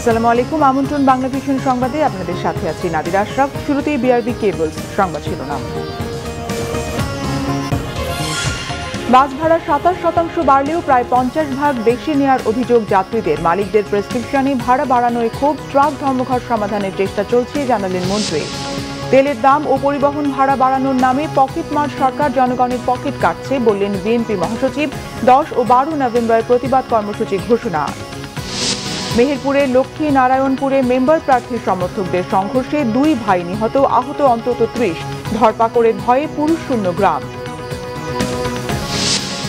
আসসালামু আলাইকুম, আমন্ত্রণ বাংলা ভিশন সংবাদে আপনাদের সাথে আছি নাদিরা আশরাফ। শুরুতেই বিআরবি কেবলস সংবাদ শিরোনাম। বাস ভাড়া 27% বাড়লেও প্রায় 50% বেশি নেওয়ার অভিযোগ যাত্রীদের। মালিকদের প্রেসক্রিপশনে ভাড়া বাড়ানোয় ক্ষোভ, ট্রাক ধর্মঘট সমাধানের চেষ্টা চলছে জানালেন মন্ত্রী। তেলের দাম ও পরিবহন ভাড়া বাড়ানোর নামে পকেটমার সরকার জনগণের পকেট কাটছে বললেন বিএনপি মহাসচিব। 10 ও 12 নভেম্বর প্রতিবাদ কর্মসূচি ঘোষণা। মেহেরপুরের লক্ষ্মী নারায়ণপুরে মেম্বার প্রার্থীর সমর্থকদের সংঘর্ষে 2 ভাই নিহত, আহত অন্তত 30। ধরপাকড়ের ভয়ে পুরুষ শূন্য গ্রাম।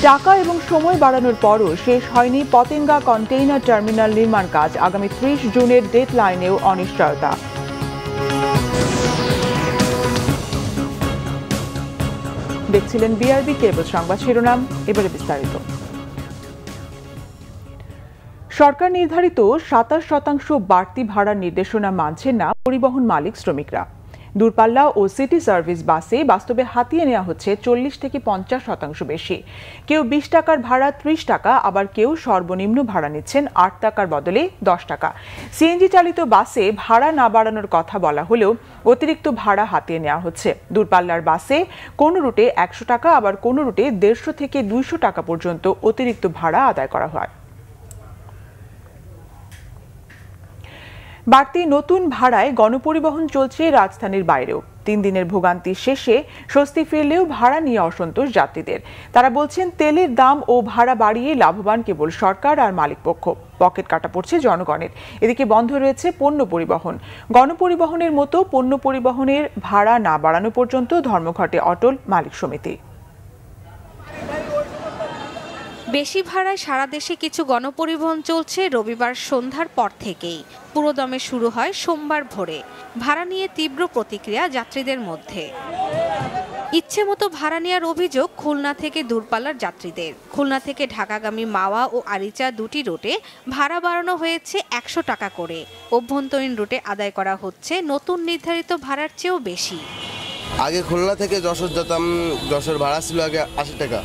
টাকা এবং সময় বাড়ানোর পরও শেষ হয়নি পতেঙ্গা কন্টেইনার টার্মিনাল নির্মাণ কাজ। আগামী 30 জুনের ডেডলাইনেও অনিশ্চয়তা। দেখছিলেন বিআরবি কেবল সংবাদ শিরোনাম, এবারে বিস্তারিত। সরকার নির্ধারিত 27% বাড়তি ভাড়ার নির্দেশনা মানছেন না পরিবহন মালিক শ্রমিকরা। দূরপাল্লা ও সিটি সার্ভিস বাসে বাস্তবে হাতিয়ে নেওয়া হচ্ছে 40 থেকে 50% বেশি। কেউ 20 টাকার ভাড়া 30 টাকা, আবার কেউ সর্বনিম্ন ভাড়া নিচ্ছেন 8 টাকার বদলে 10 টাকা। সিএনজি চালিত বাসে ভাড়া না বাড়ানোর কথা বলা হলেও অতিরিক্ত ভাড়া হাতিয়ে নেওয়া হচ্ছে। দূরপাল্লার বাসে কোনো রুটে 100 টাকা, আবার কোনো রুটে 150 থেকে 200 টাকা পর্যন্ত অতিরিক্ত ভাড়া আদায় করা হয়। বাড়তি নতুন ভাড়ায় গণপরিবহন চলছে রাজধানীর বাইরেও। 3 দিনের ভোগান্তি শেষে স্বস্তি ফিরলেও ভাড়া নিয়ে অসন্তোষ যাত্রীদের। তারা বলছেন তেলের দাম ও ভাড়া বাড়িয়ে লাভবান কেবল সরকার আর মালিকপক্ষ। পকেট কাটা পড়ছে জনগণের। এদিকে বন্ধ রয়েছে পণ্য পরিবহন। গণপরিবহনের মতো পণ্য পরিবহনের ভাড়া না বাড়ানো পর্যন্ত ধর্মঘটে অটল মালিক সমিতি। বেশি ভাড়ায় সারা দেশে কিছু গণপরিবহন চলছে রবিবার সন্ধ্যার পর থেকেই। পুরোদমে শুরু হয় সোমবার ভোরে। ভাড়া নিয়ে তীব্র প্রতিক্রিয়া যাত্রীদের মধ্যে। ইচ্ছে মতো ভাড়া নেওয়ার অভিযোগ খুলনা থেকে দূরপাল্লার যাত্রীদের। খুলনা থেকে ঢাকাগামী মাওয়া ও আরিচা 2টি রুটে ভাড়া বাড়ানো হয়েছে 100 টাকা করে। অভ্যন্তরীণ রুটে আদায় করা হচ্ছে নতুন নির্ধারিত ভাড়ার চেয়েও বেশি। আগে খুলনা থেকে যশোর যেতাম, যশোর ভাড়া ছিল আগে 80 টাকা।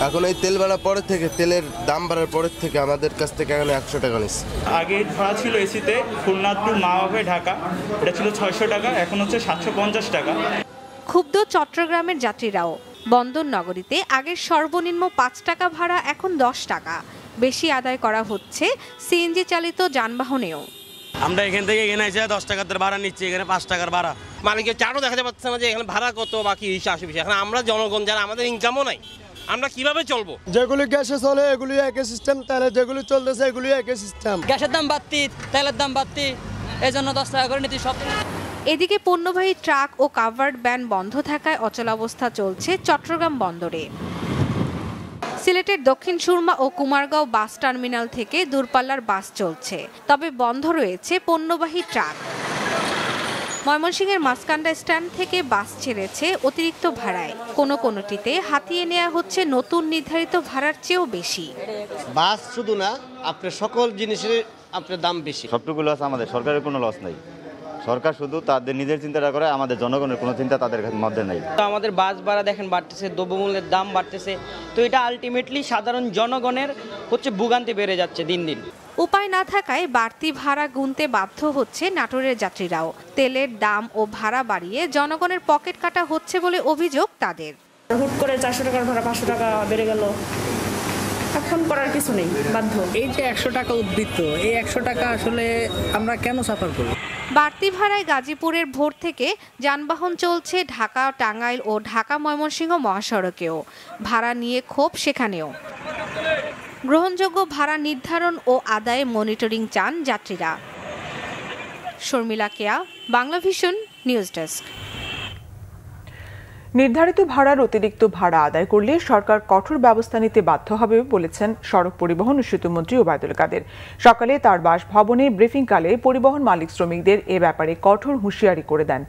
এখন এই তেল ভাড়া পরের থেকে, তেলের দাম বাড়ার পরের থেকে আমাদের কাছ থেকে এখন 100 টাকা নিচ্ছে। আগে ভাড়া ছিল এসিতে খুলনা টু মাওয়া হয়ে ঢাকা, এটা ছিল 600 টাকা, এখন হচ্ছে 750 টাকা। ক্ষুব্ধ চট্টগ্রামের যাত্রীরাও। বন্দর নগরীতে আগের সর্বনিম্ন 5 টাকা ভাড়া এখন 10 টাকা। বেশি আদায় করা হচ্ছে সিএনজি চালিত যানবাহনেও। আমরা এখান থেকে এখানে এসে 10 টাকার ভাড়া নিচ্ছি, এখানে 5 টাকার ভাড়া। মালিকের চারও দেখা যাচ্ছে না যে এখানে ভাড়া কত বাকি আশেপাশে। এখন আমরা জনগণ যারা, আমাদের ইনকামও নাই, আমরা কিভাবে চলবো? যেগুলি গ্যাসে চলে এগুলি একই সিস্টেম, তাহলে যেগুলি চলতেছে এগুলি একই সিস্টেম। গ্যাসের দাম বাড়তি, তেলের দাম বাড়তি, এই জন্য 10 টাকা করে নিচ্ছি সব। এদিকে পণ্যবাহী ট্রাক ও কাভার্ড ভ্যান বন্ধ থাকায় অচলাবস্থা চলছে চট্টগ্রাম বন্দরে। সিলেটের দক্ষিণ সুরমা ও কুমারগাঁও বাস টার্মিনাল থেকে দূরপাল্লার বাস চলছে, তবে বন্ধ রয়েছে পণ্যবাহী ট্রাক। ময়মনসিংহের মাসকান্ডা স্ট্যান্ড থেকে বাস ছেড়েছে অতিরিক্ত ভাড়ায়। কোনোটিতে হাতিয়ে নেওয়া হচ্ছে নতুন নির্ধারিত ভাড়ার চেয়েও বেশি। বাস শুধু না, আপনার সকল জিনিসের আপনার দাম বেশি। সবটুকু লস আমাদের, সরকারের কোনো লস নাই। সরকার শুধু তাদের নিজের চিন্তাটা করে, আমাদের জনগণের কোনো চিন্তা তাদের মধ্যে নেই। আমাদের বাস ভাড়া দেখেন বাড়তেছে, দ্রব্যমূল্যের দাম বাড়তেছে, তো এটা আলটিমেটলি সাধারণ জনগণের হচ্ছে ভোগান্তি বেড়ে যাচ্ছে দিন দিন। উপায় না থাকায় বাড়তি ভাড়া গুনতে বাধ্য হচ্ছে নাটোরের যাত্রীরাও। তেলের দাম ও ভাড়া বাড়িয়ে জনগণের পকেট কাটা হচ্ছে বলে অভিযোগ তাদের। হুট করে 400 টাকার ভাড়া 500 টাকা বেড়ে গেল, এখন করার কিছু নেই, বাধ্য। এই যে 100 টাকা উদ্বৃত্ত, এই 100 টাকা আসলে আমরা কেন সাফার করব? বাড়তি ভাড়ায় গাজীপুরের ভোর থেকে যানবাহন চলছে ঢাকা টাঙ্গাইল ও ঢাকা ময়মনসিংহ মহাসড়কেও। ভাড়া নিয়ে ক্ষোভ সেখানেও। গ্রহণযোগ্য ভাড়া নির্ধারণ ও আদায়ে মনিটরিং চান যাত্রীরা। শর্মিলা কেয়া, বাংলা ভিশন, নিউজ ডেস্ক। নির্ধারিত ভাড়ার অতিরিক্ত ভাড়া আদায় করলে সরকার কঠোর ব্যবস্থা নিতে বাধ্য হবে বলেছেন সড়ক পরিবহন ও সেতুমন্ত্রী ওবায়দুল কাদের। সকালে তার বাসভবনে ব্রিফিংকালে পরিবহন মালিক শ্রমিকদের এ ব্যাপারে কঠোর হুঁশিয়ারি করে দেন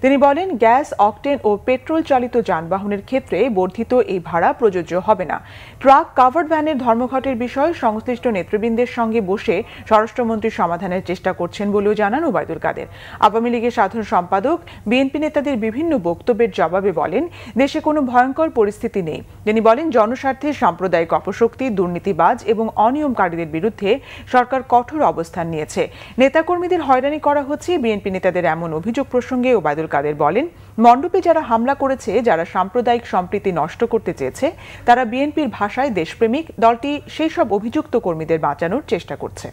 তিনি বলেন, গ্যাস, অকটেন ও পেট্রোল চালিত যানবাহনের ক্ষেত্রে বর্ধিত এই ভাড়া প্রযোজ্য হবে না। ট্রাক, কাভার্ড ভ্যানের ধর্মঘটের বিষয়ে সংশ্লিষ্ট নেতৃবৃন্দের সঙ্গে বসে স্বরাষ্ট্রমন্ত্রী সমাধানের চেষ্টা করছেন বলেও জানান ওবায়দুল কাদের। আওয়ামী লীগের সাধারণ সম্পাদক বিএনপি নেতাদের বিভিন্ন বক্তব্যের জবাবে বলেন, দেশে কোনো ভয়ঙ্কর পরিস্থিতি নেই। তিনি বলেন, জনস্বার্থে সাম্প্রদায়িক অপশক্তি, দুর্নীতিবাজ এবং অনিয়মকারীদের বিরুদ্ধে সরকার কঠোর অবস্থান নিয়েছে। নেতাকর্মীদের হয়রানি করা হচ্ছে। বিএনপি নেতাদের এমন অভিযোগ প্রসঙ্গে ওবায়দুল কাদের বলেন, মণ্ডপে যারা হামলা করেছে, যারা সাম্প্রদায়িক সম্প্রীতি নষ্ট করতে চেয়েছে, তারা বিএনপির ভাষায় দেশপ্রেমিক। দলটি সেই সব অভিযুক্ত কর্মীদের বাঁচানোর চেষ্টা করছে।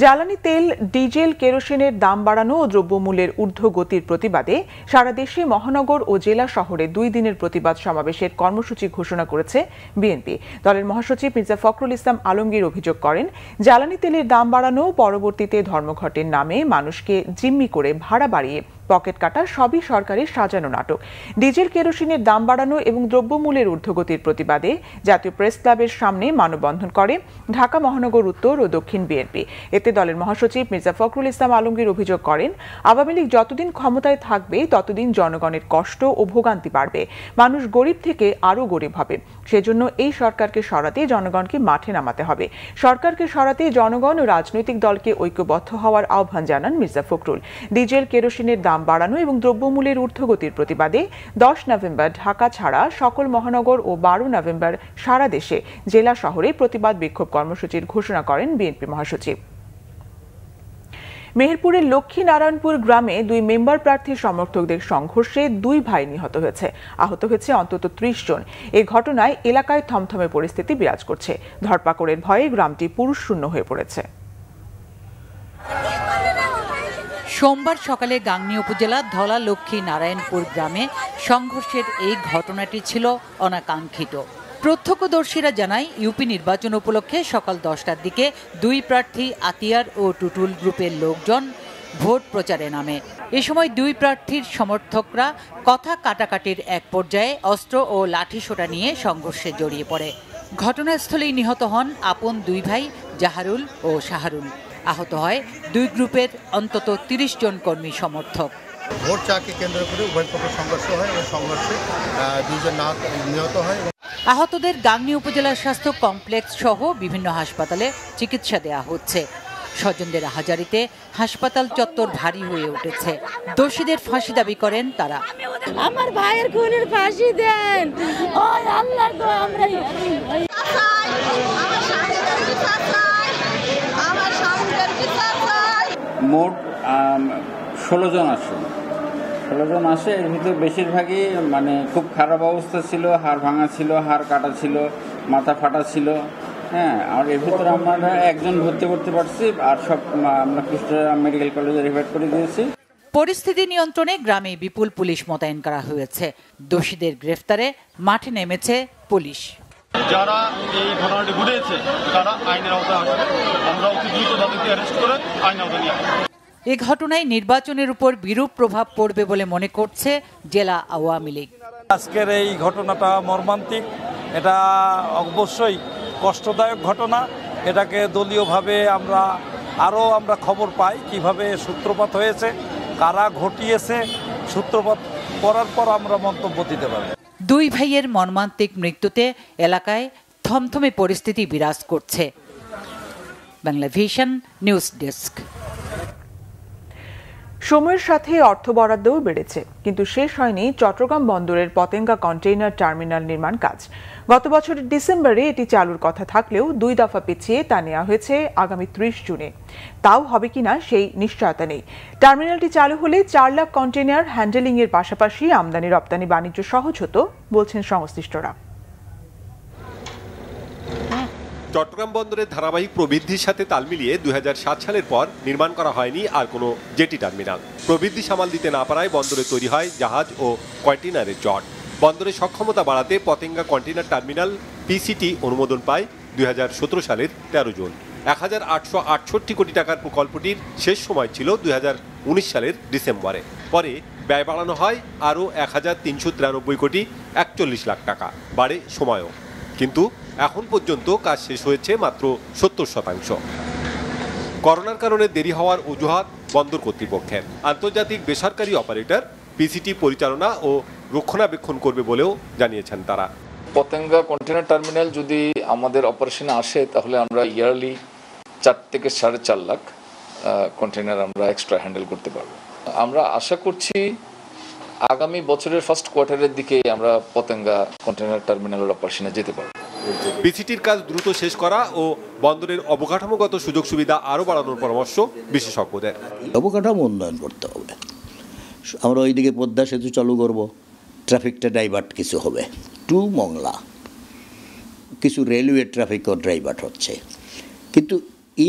জ্বালানি তেল, ডিজেল, কেরোসিনের দাম বাড়ানো ও দ্রব্যমূল্যের ঊর্ধ্বগতির প্রতিবাদে সারা দেশে মহানগর ও জেলা শহরে 2 দিনের প্রতিবাদ সমাবেশের কর্মসূচি ঘোষণা করেছে বিএনপি। দলের মহাসচিব মির্জা ফখরুল ইসলাম আলমগীর অভিযোগ করেন, জ্বালানি তেলের দাম বাড়ানো, পরবর্তীতে ধর্মঘটের নামে মানুষকে জিম্মি করে ভাড়া বাড়িয়ে পকেট কাটা সবই সরকারের সাজানো নাটক। ডিজেল, কেরোসিনের দাম বাড়ানো এবং দ্রব্যমূল্যের ঊর্ধ্বগতির প্রতিবাদে জাতীয় প্রেস ক্লাবের সামনে মানববন্ধন করে ঢাকা মহানগর উত্তর ও দক্ষিণ বিএনপি। এতে দলের মহাসচিব মির্জা ফখরুল ইসলাম আলমগীর অভিযোগ করেন, আওয়ামী লীগ যতদিন ক্ষমতায় থাকবে ততদিন জনগণের কষ্ট ও ভোগান্তি বাড়বে। মানুষ গরিব থেকে আরও গরিব হবে। সেজন্য এই সরকারকে সরাতে জনগণকে মাঠে নামাতে হবে। সরকারকে সরাতে জনগণ ও রাজনৈতিক দলকে ঐক্যবদ্ধ হওয়ার আহ্বান জানান মির্জা ফখরুল। ডিজেল, কেরোসিনের দাম বাড়ানো এবং দ্রব্যমূল্যের ঊর্ধ্বগতির প্রতিবাদে 10 নভেম্বর ঢাকা ছাড়া সকল মহানগর ও 12 নভেম্বর সারা দেশে জেলা শহরে প্রতিবাদ বিক্ষোভ কর্মসূচির ঘোষণা করেন বিএনপি মহাসচিব। মেহেরপুরের লক্ষ্মীনারায়ণপুর গ্রামে 2 মেম্বার প্রার্থীর সমর্থকদের সংঘর্ষে 2 ভাই নিহত হয়েছে। আহত হয়েছে অন্তত 30 জন। এই ঘটনায় এলাকায় থমথমে পরিস্থিতি বিরাজ করছে। ধরপাকড়ের ভয়ে গ্রামটি পুরুষশূন্য হয়ে পড়েছে। সোমবার সকালে গাংনী উপজেলার ধলা লক্ষ্মী নারায়ণপুর গ্রামে সংঘর্ষের এই ঘটনাটি ছিল অনাকাঙ্ক্ষিত। প্রত্যক্ষদর্শীরা জানায়, ইউপি নির্বাচন উপলক্ষে সকাল 10টার দিকে 2 প্রার্থী আতিয়ার ও টুটুল গ্রুপের লোকজন ভোট প্রচারে নামে। এ সময় 2 প্রার্থীর সমর্থকরা কথা কাটাকাটির এক পর্যায়ে অস্ত্র ও লাঠিসোঁটা নিয়ে সংঘর্ষে জড়িয়ে পড়ে। ঘটনাস্থলেই নিহত হন আপন 2 ভাই জাহারুল ও শাহরুল। আহত হয় 2 গ্রুপের অন্তত 30 জন কর্মী সমর্থক। ভোট চাকে কেন্দ্র করে উভয় পক্ষে সংঘর্ষ হয় এবং সংঘর্ষে 2 জন নিহত হয়। আহতদের গাংনী উপজেলা স্বাস্থ্য কমপ্লেক্স সহ বিভিন্ন হাসপাতালে চিকিৎসা দেওয়া হচ্ছে। স্বজনদের আহাজারিতে হাসপাতাল চত্বর ভারী হয়ে উঠেছে। দোষীদের ফাঁসি দাবি করেন তারা। আমার ভাইয়ের খুনের ফাঁসি দেন। ওই আল্লাহ গো, আমরা মোট 16 জন আসে। 16 জন আসে। এর ভিতরে বেশিরভাগই মানে খুব খারাপ অবস্থা ছিল, হাড় ভাঙা ছিল, হাড় কাটা ছিল, মাথা ফাটা ছিল। হ্যাঁ, আর এর ভিতরে আমরা একজন ভর্তি করতে পারছি, আর সব আমরা কুষ্টিয়া মেডিকেল কলেজে রেফার করে দিয়েছি। পরিস্থিতি নিয়ন্ত্রণে গ্রামে বিপুল পুলিশ মোতায়েন করা হয়েছে। দোষীদের গ্রেফতারে মাঠে নেমেছে পুলিশ। যারা এই ঘটনাটি ঘটেছে তারা আইনের আওতায় আসবে। আমরা অতি দ্রুত তাদেরকে অ্যারেস্ট করে আইনের আওতায় নিয়ে আসবো। এ ঘটনায় নির্বাচনের উপর বিরূপ প্রভাব পড়বে বলে মনে করছে জেলা আওয়ামী লীগ। আজকের এই ঘটনাটা মর্মান্তিক। এটা অবশ্যই কষ্টদায়ক ঘটনা। এটাকে দলীয়ভাবে আমরা খবর পাই কিভাবে সূত্রপাত হয়েছে, কারা ঘটিয়েছে। সূত্রপাত করার পর আমরা মন্তব্য দিতে পারব। 2 ভাইয়ের মর্মান্তিক মৃত্যুতে এলাকায় থমথমে পরিস্থিতি বিরাজ করছে। Bangla vision news desk. সময়ের সাথে অর্থ বরাদ্দও বেড়েছে, কিন্তু শেষ হয়নি চট্টগ্রাম বন্দরের পতেঙ্গা কন্টেইনার টার্মিনাল নির্মাণ কাজ। গত বছরের ডিসেম্বরে এটি চালুর কথা থাকলেও 2 দফা পিছিয়ে তা নেওয়া হয়েছে আগামী 30 জুনে। তাও হবে কিনা সেই নিশ্চয়তা নেই। টার্মিনালটি চালু হলে 4 লাখ কন্টেইনার হ্যান্ডেলিং এর পাশাপাশি আমদানি রপ্তানি বাণিজ্য সহজ হতো বলছেন সংশ্লিষ্টরা। চট্টগ্রাম বন্দরের ধারাবাহিক প্রবৃদ্ধির সাথে তাল মিলিয়ে 2007 সালের পর নির্মাণ করা হয়নি আর কোনো জেটি টার্মিনাল। প্রবৃদ্ধি সামাল দিতে না পারায় বন্দরে তৈরি হয় জাহাজ ও কন্টেইনারের জট। বন্দরের সক্ষমতা বাড়াতে পতেঙ্গা কন্টেইনার টার্মিনাল পিসিটি অনুমোদন পায় 2017 সালের 13 জুন। 1868 কোটি টাকার প্রকল্পটির শেষ সময় ছিল 2019 সালের ডিসেম্বরে। পরে ব্যয় বাড়ানো হয় আরও 1393 কোটি 41 লাখ টাকা, বাড়ে সময়ও। কিন্তু এখন পর্যন্ত কাজ শেষ হয়েছে মাত্র 70%। করোনার কারণে দেরি হওয়ার অজুহাত বন্দর কর্তৃপক্ষের। আন্তর্জাতিক বেসরকারি অপারেটর পিসিটি পরিচালনা ও রক্ষণাবেক্ষণ করবে বলেও জানিয়েছেন তারা। পতেঙ্গা কন্টেইনার টার্মিনাল যদি আমাদের অপারেশনে আসে তাহলে আমরা ইয়ারলি 4 থেকে 4.5 লাখ কন্টেইনার আমরা এক্সট্রা হ্যান্ডেল করতে পারবো। আমরা আশা করছি আগামী বছরের ফার্স্ট কোয়ার্টারের দিকে আমরা পতেঙ্গা কন্টেইনার টার্মিনালের অপারেশনে যেতে পারব। পিসিটির কাজ দ্রুত শেষ করা ও বন্দরের অবকাঠামোগত সুযোগ সুবিধা আরও বাড়ানোর পরামর্শ বিশেষজ্ঞদের। অবকাঠামো উন্নয়ন করতে হবে, আমরা ওইদিকে পদ্মা সেতু চালু করব, ট্রাফিকটা ডাইভার্ট কিছু হবে, টু মংলা কিছু রেলওয়ে ট্রাফিকও ডাইভার্ট হচ্ছে, কিন্তু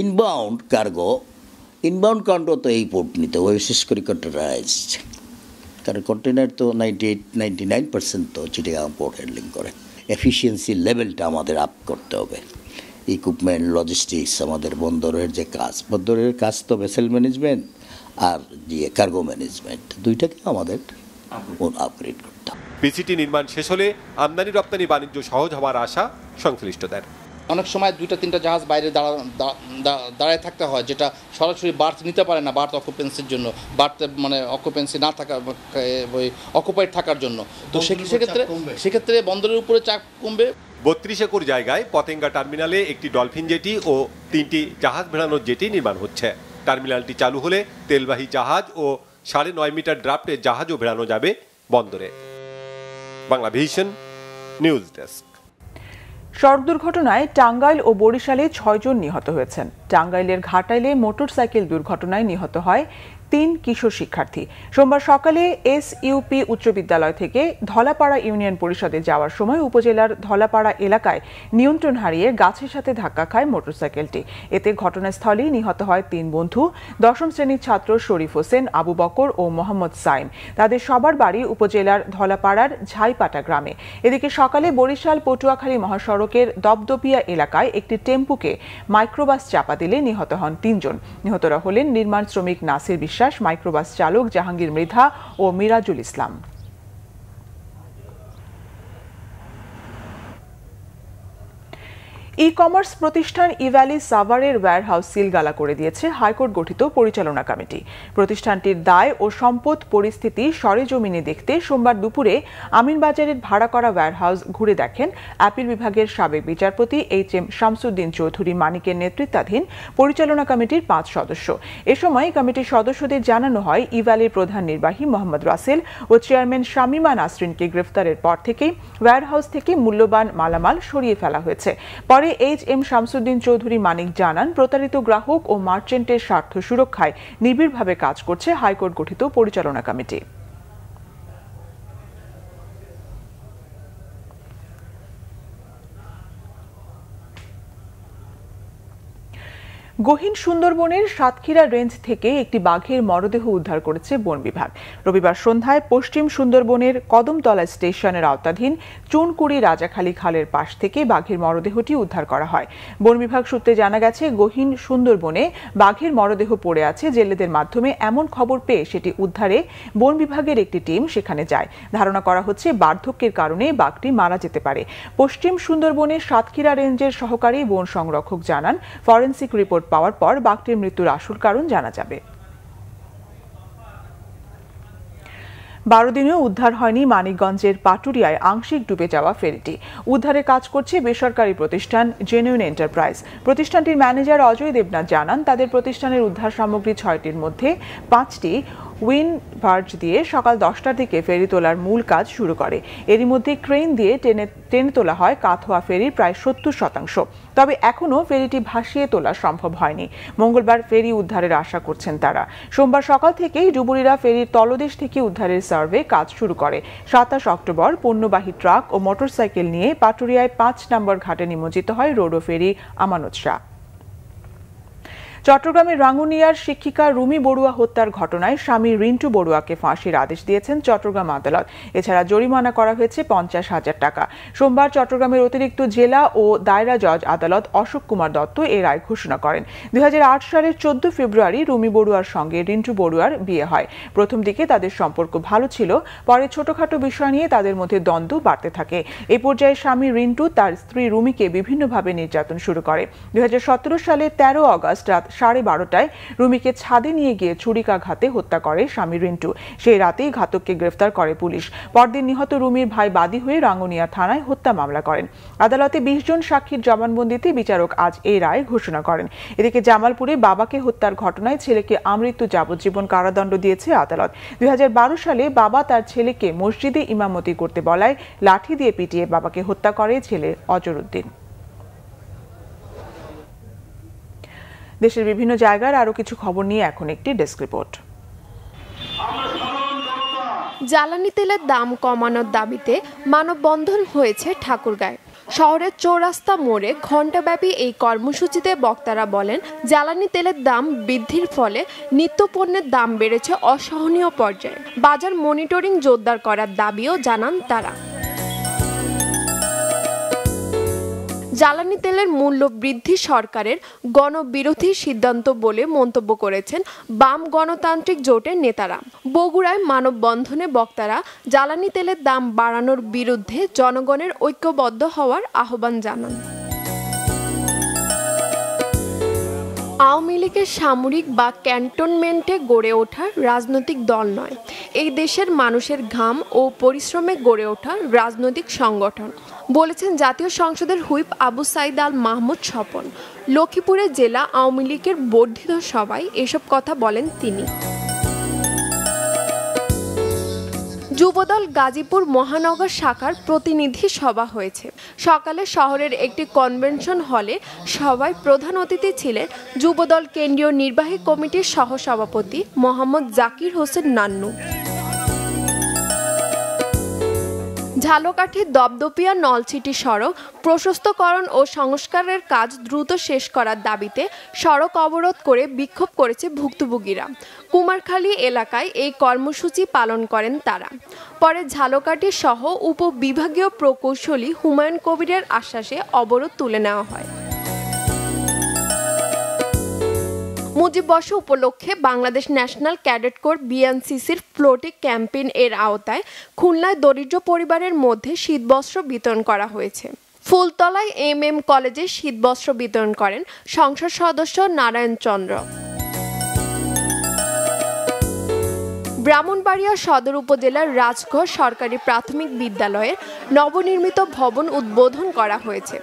ইনবাউন্ড কার্গো তো এই পোর্ট নিতে হবে, বিশেষ করে কন্টেনারাইজড, কারণ কন্টেনার তো 99% তো চিটাগাং পোর্ট হ্যান্ডলিং করে। এফিসিয়েন্সি লেভেলটা আমাদের আপ করতে হবে, ইকুইপমেন্ট, লজিস্টিক্স, আমাদের বন্দরের যে বন্দরের কাজ তো ভেসেল ম্যানেজমেন্ট আর কার্গো ম্যানেজমেন্ট, দুইটাকে আমাদের আপগ্রেড করতে হবে। পিসিটি নির্মাণ শেষ হলে আমদানি রপ্তানি বাণিজ্য সহজ হওয়ার আশা সংশ্লিষ্টদের। অনেক সময় 2-3টা জাহাজ বাইরে দাঁড়ায় থাকতে হয়, যেটা সরাসরি বার্থ নিতে পারে না, বার্থ অকুপেন্সির জন্য, বার্থ মানে অকুপেন্সি না থাকা, ওই অকুপাইড থাকার জন্য। তো সেক্ষেত্রে বন্দরের উপরে চাপ কমবে। 32 একর জায়গায় পতেঙ্গা টার্মিনালে একটি ডলফিন জেটি ও 3টি জাহাজ ভেড়ানোর জেটি নির্মাণ হচ্ছে। টার্মিনালটি চালু হলে তেলবাহী জাহাজ ও 9.5 মিটার ড্রাফটের জাহাজও ভেড়ানো যাবে বন্দরে। Bangla vision news desk. সড়ক দুর্ঘটনায় টাঙ্গাইল ও বরিশালে 6 জন নিহত হয়েছেন। টাঙ্গাইলের ঘাটাইলে মোটরসাইকেল দুর্ঘটনায় নিহত হয় 3 কিশোর শিক্ষার্থী। সোমবার সকালে এসইউপি উচ্চ বিদ্যালয় থেকে ধলাপাড়া ইউনিয়ন পরিষদে যাওয়ার সময় উপজেলার ধলাপাড়া এলাকায় নিয়ন্ত্রণ হারিয়ে গাছের সাথে ধাক্কা খায় মোটরসাইকেলটি। এতে ঘটনাস্থলেই নিহত হয় 3 বন্ধু, 10ম শ্রেণীর ছাত্র শরীফ হোসেন, আবু বকর ও মোহাম্মদ সাইম। তাদের সবার বাড়ি উপজেলার ধলাপাড়ার ঝাইপাটা গ্রামে। এদিকে সকালে বরিশাল পটুয়াখালী মহাসড়কের দপদপিয়া এলাকায় একটি টেম্পুকে মাইক্রোবাস চাপা দিলে নিহত হন 3 জন। নিহতরা হলেন নির্মাণ শ্রমিক নাসির বিশ্বাস, মাইক্রোবাস চালক জাহাঙ্গীর মৃধা ও মিরাজুল ইসলাম। ই কমার্স প্রতিষ্ঠান ইভ্যালি সাভারের ওয়্যারহাউস সিলগালা করে দিয়েছে হাইকোর্ট গঠিত পরিচালনা কমিটি। প্রতিষ্ঠানটির দায় ও সম্পদ পরিস্থিতি সরেজমিনে দেখতে সোমবার দুপুরে আমিনবাজারের ভাড়া করা ওয়্যারহাউস ঘুরে দেখেন আপিল বিভাগের সাবেক বিচারপতি এইচ.এম. শামসুদ্দিন চৌধুরী মানিকের নেতৃত্বাধীন পরিচালনা কমিটির 5 সদস্য। এ সময় কমিটির সদস্যদের জানানো হয়, ইভ্যালির প্রধান নির্বাহী মোহাম্মদ রাসেল ও চেয়ারম্যান শামিমা নাসরিনকে গ্রেফতারের পর থেকেই ওয়্যারহাউস থেকে মূল্যবান মালামাল সরিয়ে ফেলা হয়েছে। পরে এইচ.এম. শামসুদ্দিন চৌধুরী মানিক জানান, প্রতারিত গ্রাহক ও মার্চেন্টের স্বার্থ সুরক্ষায় নিবিড়ভাবে কাজ করছে হাইকোর্ট গঠিত পরিচালনা কমিটি। গহীন সুন্দরবনের সাতক্ষীরা রেঞ্জ থেকে একটি বাঘের মরদেহ উদ্ধার করেছে বন বিভাগ। রবিবার সন্ধ্যায় পশ্চিম সুন্দরবনের কদমতলা স্টেশনের আওতাধীন চুনকুড়ি রাজাখালী খালের পাশ থেকে বাঘের মরদেহটি উদ্ধার করা হয়। বন বিভাগ সূত্রে জানা গেছে, গহীন সুন্দরবনে বাঘের মরদেহ পড়ে আছে। জেলেদের মাধ্যমে এমন খবর পেয়ে সেটি উদ্ধারে বন বিভাগের একটি টিম সেখানে যায়। ধারণা করা হচ্ছে বার্ধক্যের কারণে বাঘটি মারা যেতে পারে। পশ্চিম সুন্দরবনের সাতক্ষীরা রেঞ্জের সহকারী বন সংরক্ষক জানান, ফরেনসিক রিপোর্ট পাওয়ার পর বাঘটির মৃত্যুর আসল কারণ জানা যাবে। 12 দিনেও উদ্ধার হয়নি মানিকগঞ্জের পাটুরিয়ায় আংশিক ডুবে যাওয়া ফেরিটি। উদ্ধারের কাজ করছে বেসরকারি প্রতিষ্ঠান জেনুইন এন্টারপ্রাইজ। প্রতিষ্ঠানটির ম্যানেজার অজয় দেবনাথ জানান, তাদের প্রতিষ্ঠানের উদ্ধার সামগ্রী 6টির মধ্যে 5টি উইন্ড বার্জ দিয়ে সকাল 10টার দিকে ফেরি তোলার মূল কাজ শুরু করে। এরই মধ্যে ক্রেন দিয়ে টেনে তোলা হয় কাথোয়া ফেরির প্রায় 70%। তবে এখনও ফেরিটি ভাসিয়ে তোলা সম্ভব হয়নি। মঙ্গলবার ফেরি উদ্ধারের আশা করছেন তারা। সোমবার সকাল থেকেই ডুবুরিরা ফেরির তলদেশ থেকে উদ্ধারের সার্ভে কাজ শুরু করে। 27 অক্টোবর পণ্যবাহী ট্রাক ও মোটরসাইকেল নিয়ে পাটুরিয়ায় 5 নম্বর ঘাটে নিমজ্জিত হয় রোডো ফেরি আমানত শাহ। চট্টগ্রামের রাঙ্গুনিয়ার শিক্ষিকা রুমি বড়ুয়া হত্যার ঘটনায় স্বামী রিন্টু বড়ুয়াকে ফাঁসির আদেশ দিয়েছেন চট্টগ্রাম আদালত। এছাড়া জরিমানা করা হয়েছে 50,000 টাকা। সোমবার চট্টগ্রামের অতিরিক্ত জেলা ও দায়রা জজ আদালত অশোক কুমার দত্ত এর রায় ঘোষণা করেন। 2008 সালের 14 ফেব্রুয়ারি রুমি বড়ুয়ার সঙ্গে রিন্টু বড়ুয়ার বিয়ে হয়। প্রথম দিকে তাদের সম্পর্ক ভালো ছিল, পরে ছোটখাটো বিষয় নিয়ে তাদের মধ্যে দ্বন্দ্ব বাড়তে থাকে। এই পর্যায়ে স্বামী রিন্টু তার স্ত্রী রুমিকে বিভিন্নভাবে নির্যাতন শুরু করে। 2017 সালের 13 অগস্ট রাত 12:30টায় রুমিকে ছাদে নিয়ে গিয়ে ছুরিকাঘাতে হত্যা করে স্বামী রিন্টু। সেই রাতেই ঘাতককে গ্রেফতার করে পুলিশ। পরদিন নিহত রুমির ভাই বাদী হয়ে রাঙ্গুনিয়া থানায় হত্যা মামলা করেন। আদালতে 20 জন সাক্ষীর জবানবন্দিতে বিচারক আজ এই রায় ঘোষণা করেন। এদিকে জামালপুরে বাবাকে হত্যার ঘটনায় ছেলেকে আমৃত্যু যাবজ্জীবন কারাদণ্ড দিয়েছে আদালত। 2012 সালে বাবা তার ছেলেকে মসজিদে ইমামতি করতে বলায় লাঠি দিয়ে পিটিয়ে বাবাকে হত্যা করে ছেলে অজরউদ্দিন। দেশের বিভিন্ন জায়গার আরো কিছু খবর নিয়ে এখন একটি ডেস্ক রিপোর্ট। জ্বালানি তেলের দাম কমানোর দাবিতে মানববন্ধন হয়েছে ঠাকুরগাঁয়ে। শহরের চৌরাস্তা মোড়ে ঘণ্টাব্যাপী এই কর্মসূচিতে বক্তারা বলেন, জ্বালানি তেলের দাম বৃদ্ধির ফলে নিত্যপণ্যের দাম বেড়েছে অসহনীয় পর্যায়ে। বাজার মনিটরিং জোরদার করার দাবিও জানান তারা। জ্বালানি তেলের মূল্য বৃদ্ধি সরকারের গণবিরোধী সিদ্ধান্ত বলে মন্তব্য করেছেন বাম গণতান্ত্রিক জোটের নেতারা। বগুড়ায় মানববন্ধনে বক্তারা জ্বালানি তেলের দাম বাড়ানোর বিরুদ্ধে জনগণের ঐক্যবদ্ধ হওয়ার আহ্বান জানান। আওয়ামী লীগের সামরিক বা ক্যান্টনমেন্টে গড়ে ওঠা রাজনৈতিক দল নয়, এই দেশের মানুষের ঘাম ও পরিশ্রমে গড়ে ওঠা রাজনৈতিক সংগঠন, বলেছেন জাতীয় সংসদের হুইপ আবু সাইদ আল মাহমুদ স্বপন। লক্ষ্মীপুরে জেলা আওয়ামী লীগের বর্ধিত সভায় এসব কথা বলেন তিনি। যুবদল গাজীপুর মহানগর শাখার প্রতিনিধি সভা হয়েছে। সকালে শহরের একটি কনভেনশন হলে সভায় প্রধান অতিথি ছিলেন যুবদল কেন্দ্রীয় নির্বাহী কমিটির সহসভাপতি মোহাম্মদ জাকির হোসেন নান্নু। ঝালকাঠি দপদপিয়া নলছিটি সড়ক প্রশস্তকরণ ও সংস্কারের কাজ দ্রুত শেষ করার দাবিতে সড়ক অবরোধ করে বিক্ষোভ করেছে ভুক্তভোগীরা। কুমারখালী এলাকায় এই কর্মসূচি পালন করেন তারা। পরে ঝালকাঠি সহ উপবিভাগীয় প্রকৌশলী হুমায়ুন কবিরের আশ্বাসে অবরোধ তুলে নেওয়া হয়। মুজিববর্ষ উপলক্ষে বাংলাদেশ ন্যাশনাল ক্যাডেট কোর বিএনসিসির ফ্লোটিক ক্যাম্পেইন এর আওতায় খুলনায় দরিদ্র পরিবারের মধ্যে শীতবস্ত্র বিতরণ করা হয়েছে। ফুলতলায় MM কলেজে শীতবস্ত্র বিতরণ করেন সংসদ সদস্য নারায়ণ চন্দ্র। ব্রাহ্মণবাড়িয়া সদর উপজেলার রাজঘর সরকারি প্রাথমিক বিদ্যালয়ের নবনির্মিত ভবন উদ্বোধন করা হয়েছে।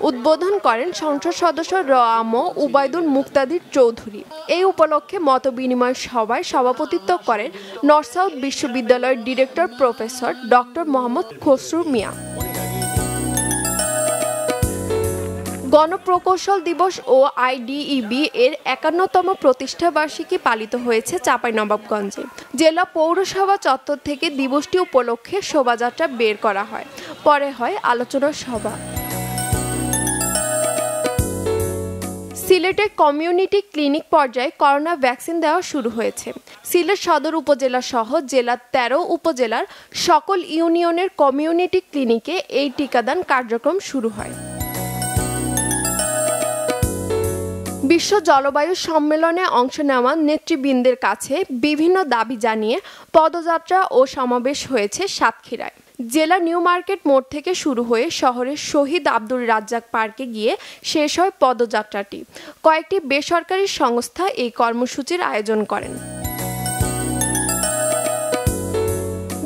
উদ্বোধন করেন সংসদ সদস্য রআম উবাইদুল মুক্তাদির চৌধুরী। এই উপলক্ষে মতবিনিময় সভায় সভাপতিত্ব করেন নর্থ সাউথ বিশ্ববিদ্যালয়ের director professor doctor Mohammad Khasru Mia. গণপ্রকৌশল দিবস ও IDEB এর 51তম প্রতিষ্ঠাবার্ষিকী পালিত হয়েছে চাঁপাইনবাবগঞ্জে। জেলা পৌরসভা চত্বর থেকে দিবসটি উপলক্ষে শোভাযাত্রা বের করা হয়। পরে হয় আলোচনা সভা। সিলেটে কমিউনিটি ক্লিনিক পর্যায়ে করোনা ভ্যাকসিন দেওয়া শুরু হয়েছে। সিলেট সদর উপজেলা সহ জেলার 13 উপজেলার সকল ইউনিয়নের কমিউনিটি ক্লিনিকে এই টিকাদান কার্যক্রম শুরু হয়। বিশ্ব জলবায়ু সম্মেলনে অংশ নেওয়া নেতৃবৃন্দের কাছে বিভিন্ন দাবি জানিয়ে পদযাত্রা ও সমাবেশ হয়েছে সাতক্ষীরায়। জেলা নিউ মার্কেট মোড় থেকে শুরু হয়ে শহরের শহীদ আব্দুল রাজ্জাক পার্কে গিয়ে শেষ হয় পদযাত্রাটি। কয়েকটি বেসরকারি সংস্থা এই কর্মসূচির আয়োজন করেন।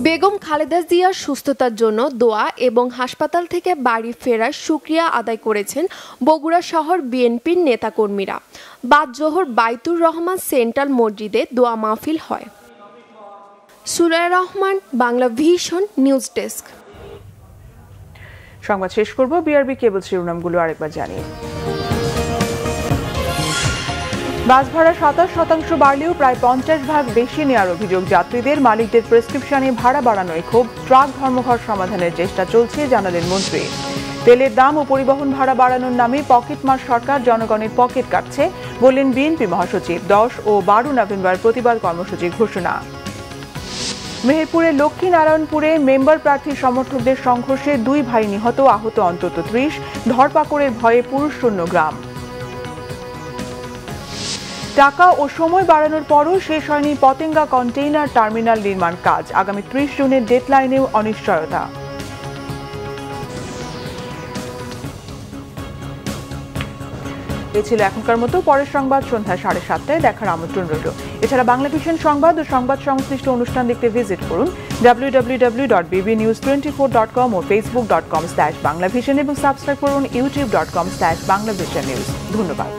বেগম খালেদা জিয়ার সুস্থতার জন্য দোয়া এবং হাসপাতাল থেকে বাড়ি ফেরার শুকরিয়া আদায় করেছেন বগুড়া শহর বিএনপির নেতাকর্মীরা। বাদ জোহর বাইতুর রহমান সেন্ট্রাল মসজিদে দোয়া মাহফিল হয়। Suraiya Rahman, Bangla vision news desk. সংবাদ শেষ করব বিআরবি কেবল শিরোনামগুলো আরেকবার জানিয়ে। বাস ভাড়া 27% বাড়লেও প্রায় 50% বেশি নেওয়ার অভিযোগ যাত্রীদের। মালিকদের প্রেসক্রিপশনে ভাড়া বাড়ানোয় ক্ষোভ, ট্রাক ধর্মঘট সমাধানের চেষ্টা চলছে জানালেন মন্ত্রী। তেলের দাম ও পরিবহন ভাড়া বাড়ানোর নামে পকেটমার সরকার জনগণের পকেট কাটছে বললেন বিএনপি মহাসচিব। 10 ও 12 নভেম্বর প্রতিবাদ কর্মসূচি ঘোষণা। মেহেরপুরের লক্ষ্মীনারায়ণপুরে মেম্বার প্রার্থীর সমর্থকদের সংঘর্ষে 2 ভাই নিহত, আহত অন্তত 30। ধরপাকড়ের ভয়ে পুরুষশূন্য গ্রাম। টাকা ও সময় বাড়ানোর পরও শেষ হয়নি পতেঙ্গা কন্টেইনার টার্মিনাল নির্মাণ কাজ। আগামী 30 জুনের ডেডলাইনেও অনিশ্চয়তা। এ ছিল এখনকার মতো। পরের সংবাদ সন্ধ্যা 7:30টায় দেখার আমন্ত্রণ রইল। এছাড়া বাংলাভিশন সংবাদ ও সংবাদ সংশ্লিষ্ট অনুষ্ঠান দেখতে ভিজিট করুন www.bbnews24.com ও facebook.com/banglavision এবং সাবস্ক্রাইব করুন youtube.com/banglavision news। ধন্যবাদ।